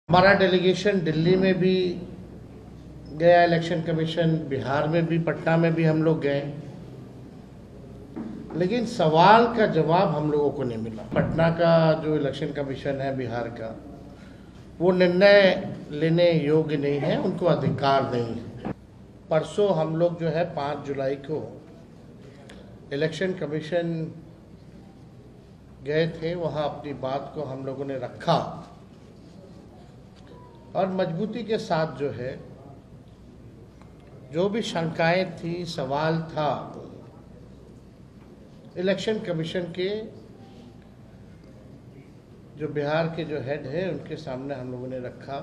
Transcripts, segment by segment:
हमारा डेलीगेशन दिल्ली में भी गया, इलेक्शन कमीशन, बिहार में भी, पटना में भी हम लोग गए, लेकिन सवाल का जवाब हम लोगों को नहीं मिला। पटना का जो इलेक्शन कमीशन है, बिहार का, वो निर्णय लेने योग्य नहीं है, उनको अधिकार नहीं है। परसों हम लोग जो है 5 जुलाई को इलेक्शन कमीशन गए थे, वहाँ अपनी बात को हम लोगों ने रखा और मजबूती के साथ जो है, जो भी शंकाएं थी, सवाल था, इलेक्शन कमीशन के जो बिहार के जो हेड है उनके सामने हम लोगों ने रखा।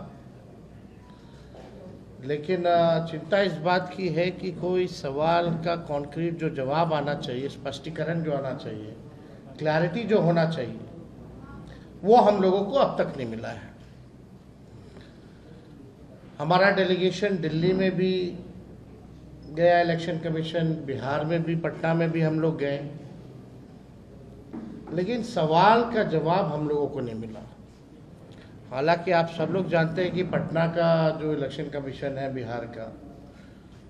लेकिन चिंता इस बात की है कि कोई सवाल का कॉन्क्रीट जो जवाब आना चाहिए, स्पष्टीकरण जो आना चाहिए, क्लैरिटी जो होना चाहिए, वो हम लोगों को अब तक नहीं मिला है। हमारा डेलीगेशन दिल्ली में भी गया, इलेक्शन कमीशन, बिहार में भी, पटना में भी हम लोग गए, लेकिन सवाल का जवाब हम लोगों को नहीं मिला। हालांकि आप सब लोग जानते हैं कि पटना का जो इलेक्शन कमीशन है, बिहार का,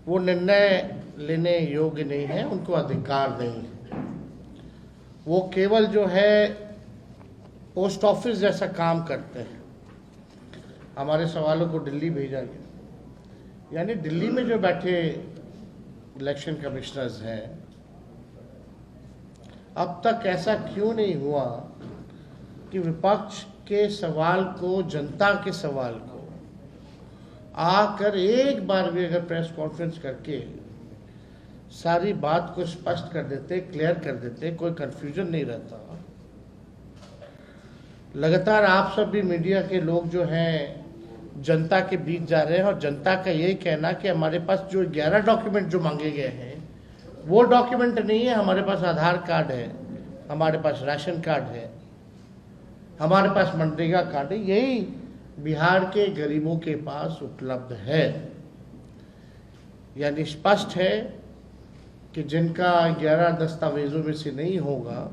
वो निर्णय लेने योग्य नहीं है, उनको अधिकार नहीं है। वो केवल जो है पोस्ट ऑफिस जैसा काम करते हैं। हमारे सवालों को दिल्ली भेजा गया, यानी दिल्ली में जो बैठे इलेक्शन कमिश्नर्स हैं, अब तक ऐसा क्यों नहीं हुआ कि विपक्ष के सवाल को, जनता के सवाल को आकर एक बार भी अगर प्रेस कॉन्फ्रेंस करके सारी बात को स्पष्ट कर देते, क्लियर कर देते, कोई कंफ्यूजन नहीं रहता। लगातार आप सब भी मीडिया के लोग जो हैं जनता के बीच जा रहे हैं और जनता का यही कहना कि हमारे पास जो 11 डॉक्यूमेंट जो मांगे गए हैं वो डॉक्यूमेंट नहीं है। हमारे पास आधार कार्ड है, हमारे पास राशन कार्ड है, हमारे पास मनरेगा कार्ड है, यही बिहार के गरीबों के पास उपलब्ध है। यानी स्पष्ट है कि जिनका 11 दस्तावेजों में से नहीं होगा,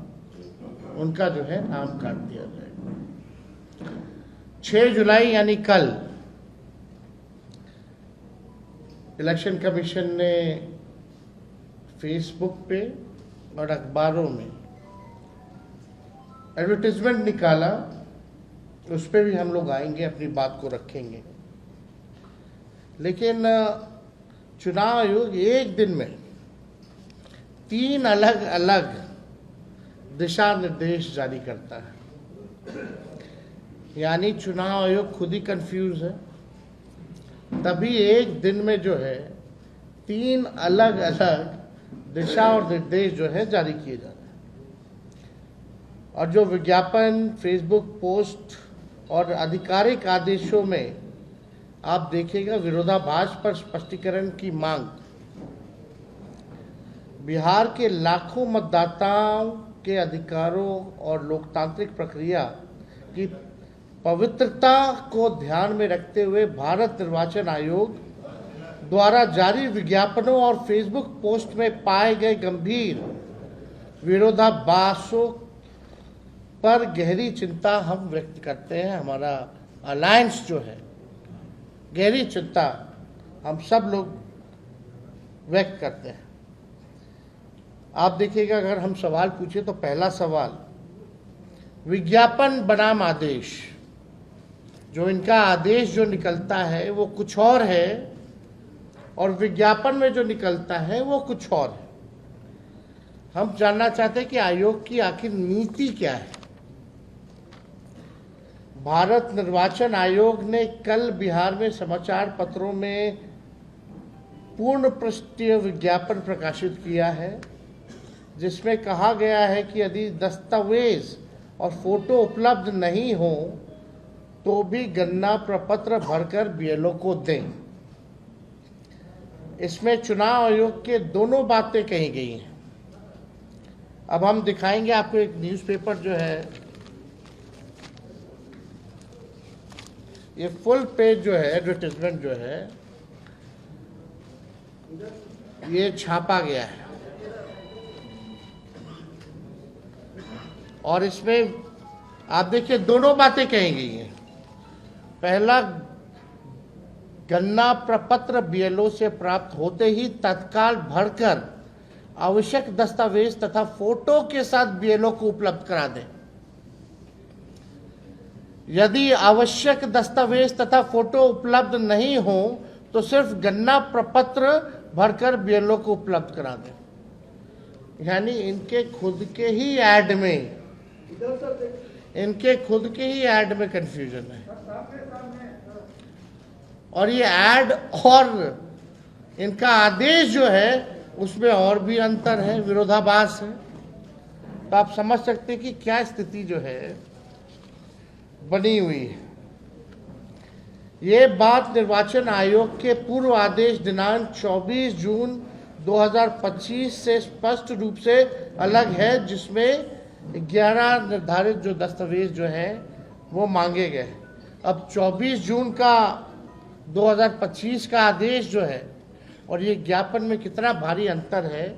उनका जो है नाम काट दिया जाएगा। 6 जुलाई यानी कल इलेक्शन कमीशन ने फेसबुक पे और अखबारों में एडवर्टाइजमेंट निकाला, उस पर भी हम लोग आएंगे, अपनी बात को रखेंगे। लेकिन चुनाव आयोग एक दिन में 3 अलग अलग दिशा निर्देश जारी करता है। यानी चुनाव आयोग खुद ही कंफ्यूज है, तभी एक दिन में जो है 3 अलग अलग दिशा और निर्देश जो है जारी किए जा रहे हैं। और जो विज्ञापन, फेसबुक पोस्ट और आधिकारिक आदेशों में आप देखिएगा, विरोधाभास पर स्पष्टीकरण की मांग बिहार के लाखों मतदाताओं के अधिकारों और लोकतांत्रिक प्रक्रिया की पवित्रता को ध्यान में रखते हुए भारत निर्वाचन आयोग द्वारा जारी विज्ञापनों और फेसबुक पोस्ट में पाए गए गंभीर विरोधाभासों पर गहरी चिंता हम व्यक्त करते हैं। हमारा अलायंस जो है, गहरी चिंता हम सब लोग व्यक्त करते हैं। आप देखिएगा, अगर हम सवाल पूछे तो पहला सवाल, विज्ञापन बनाम आदेश, जो इनका आदेश जो निकलता है वो कुछ और है और विज्ञापन में जो निकलता है वो कुछ और है। हम जानना चाहते हैं कि आयोग की आखिर नीति क्या है। भारत निर्वाचन आयोग ने कल बिहार में समाचार पत्रों में पूर्ण पृष्ठीय विज्ञापन प्रकाशित किया है, जिसमें कहा गया है कि यदि दस्तावेज और फोटो उपलब्ध नहीं हो तो भी गणना प्रपत्र भरकर बीएलओ को दें। इसमें चुनाव आयोग के दोनों बातें कही गई हैं। अब हम दिखाएंगे आपको एक न्यूज़पेपर जो है, ये फुल पेज जो है, एडवर्टाइजमेंट जो है, ये छापा गया है और इसमें आप देखिए दोनों बातें कही गई हैं। पहला गणना प्रपत्र बीएलओ से प्राप्त होते ही तत्काल भरकर आवश्यक दस्तावेज तथा फोटो के साथ बीएलओ को उपलब्ध करा दें। यदि आवश्यक दस्तावेज तथा फोटो उपलब्ध नहीं हो तो सिर्फ गणना प्रपत्र भरकर बीएलओ को उपलब्ध करा दें। यानी इनके खुद के ही ऐड में कंफ्यूजन है, और ये ऐड और इनका आदेश जो है उसमें और भी अंतर है, विरोधाभास है। तो आप समझ सकते हैं कि क्या स्थिति जो है बनी हुई है। ये बात निर्वाचन आयोग के पूर्व आदेश दिनांक 24 जून 2025 से स्पष्ट रूप से अलग है, जिसमें 11 निर्धारित जो दस्तावेज जो हैं वो मांगे गए। अब 24 जून का 2025 का आदेश जो है और ये ज्ञापन में कितना भारी अंतर है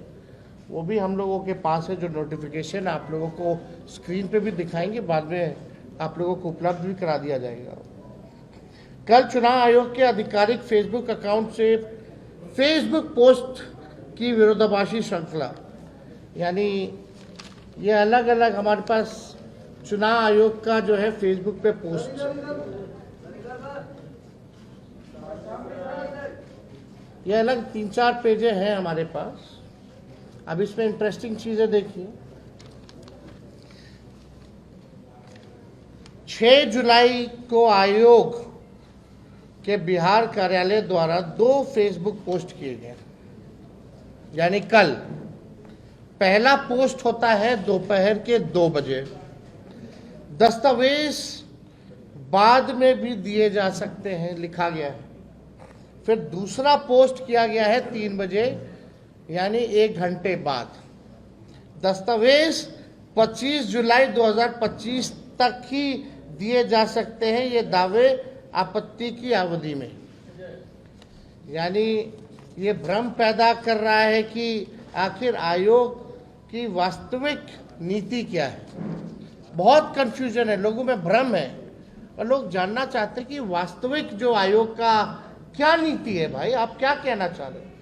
वो भी हम लोगों के पास है। जो नोटिफिकेशन आप लोगों को स्क्रीन पे भी दिखाएंगे, बाद में आप लोगों को उपलब्ध भी करा दिया जाएगा। कल चुनाव आयोग के आधिकारिक फेसबुक अकाउंट से फेसबुक पोस्ट की विरोधाभासी श्रृंखला, यानी ये अलग अलग हमारे पास चुनाव आयोग का जो है फेसबुक पे पोस्ट, ये अलग 3-4 पेजें हैं हमारे पास। अब इसमें इंटरेस्टिंग चीजें देखिए। 6 जुलाई को आयोग के बिहार कार्यालय द्वारा 2 फेसबुक पोस्ट किए गए, यानी कल पहला पोस्ट होता है दोपहर के 2 बजे। दस्तावेज बाद में भी दिए जा सकते हैं, लिखा गया है। फिर दूसरा पोस्ट किया गया है 3 बजे, यानी 1 घंटे बाद। दस्तावेज 25 जुलाई 2025 तक ही दिए जा सकते हैं, ये दावे आपत्ति की अवधि में। यानी ये भ्रम पैदा कर रहा है कि आखिर आयोग की वास्तविक नीति क्या है। बहुत कंफ्यूजन है, लोगों में भ्रम है, और लोग जानना चाहते हैं कि वास्तविक जो आयोग का क्या नीति है। भाई आप क्या कहना चाह रहे हैं,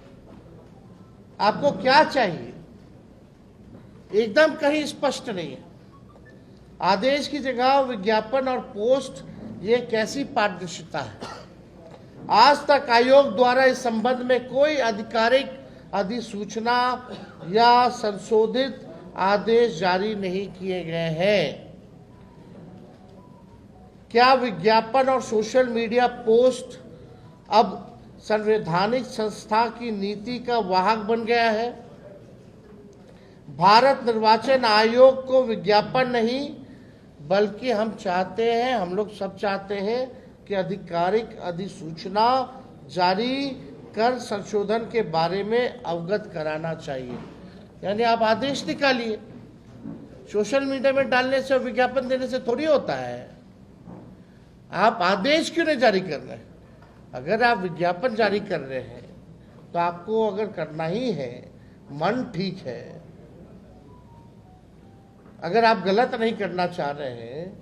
आपको क्या चाहिए, एकदम कहीं स्पष्ट नहीं है। आदेश की जगह विज्ञापन और पोस्ट, ये कैसी पारदर्शिता है। आज तक आयोग द्वारा इस संबंध में कोई आधिकारिक अधिसूचना या संशोधित आदेश जारी नहीं किए गए हैं। क्या विज्ञापन और सोशल मीडिया पोस्ट अब संवैधानिक संस्था की नीति का वाहक बन गया है? भारत निर्वाचन आयोग को विज्ञापन नहीं, बल्कि हम लोग सब चाहते हैं कि आधिकारिक अधिसूचना जारी कर संशोधन के बारे में अवगत कराना चाहिए। यानी आप आदेश निकालिए, सोशल मीडिया में डालने से और विज्ञापन देने से थोड़ी होता है। आप आदेश क्यों नहीं जारी कर रहे हैं? अगर आप विज्ञापन जारी कर रहे हैं तो आपको अगर करना ही है, मन ठीक है, अगर आप गलत नहीं करना चाह रहे हैं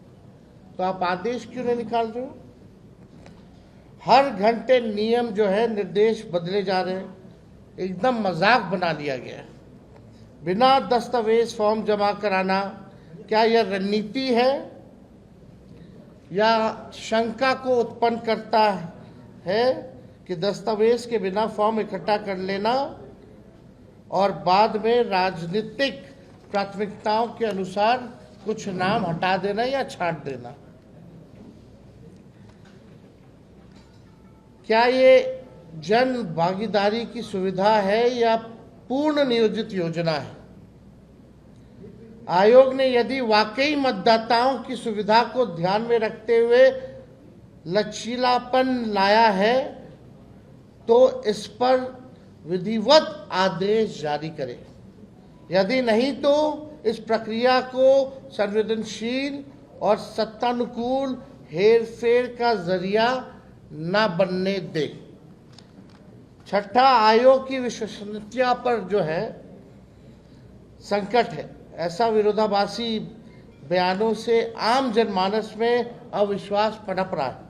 तो आप आदेश क्यों नहीं निकाल रहे हो? हर घंटे नियम जो है, निर्देश बदले जा रहे हैं, एकदम मजाक बना लिया गया है। बिना दस्तावेज फॉर्म जमा कराना, क्या यह रणनीति है या शंका को उत्पन्न करता है कि दस्तावेज के बिना फॉर्म इकट्ठा कर लेना और बाद में राजनीतिक प्राथमिकताओं के अनुसार कुछ नाम हटा देना या छांट देना? क्या ये जन भागीदारी की सुविधा है या पूर्ण नियोजित योजना है? आयोग ने यदि वाकई मतदाताओं की सुविधा को ध्यान में रखते हुए लचीलापन लाया है तो इस पर विधिवत आदेश जारी करे। यदि नहीं तो इस प्रक्रिया को संवेदनशील और सत्तानुकूल हेरफेर का जरिया न बनने दे। छठा, आयोग की विश्वसनीयता पर जो है संकट है। ऐसा विरोधाभासी बयानों से आम जनमानस में अविश्वास पनप रहा है।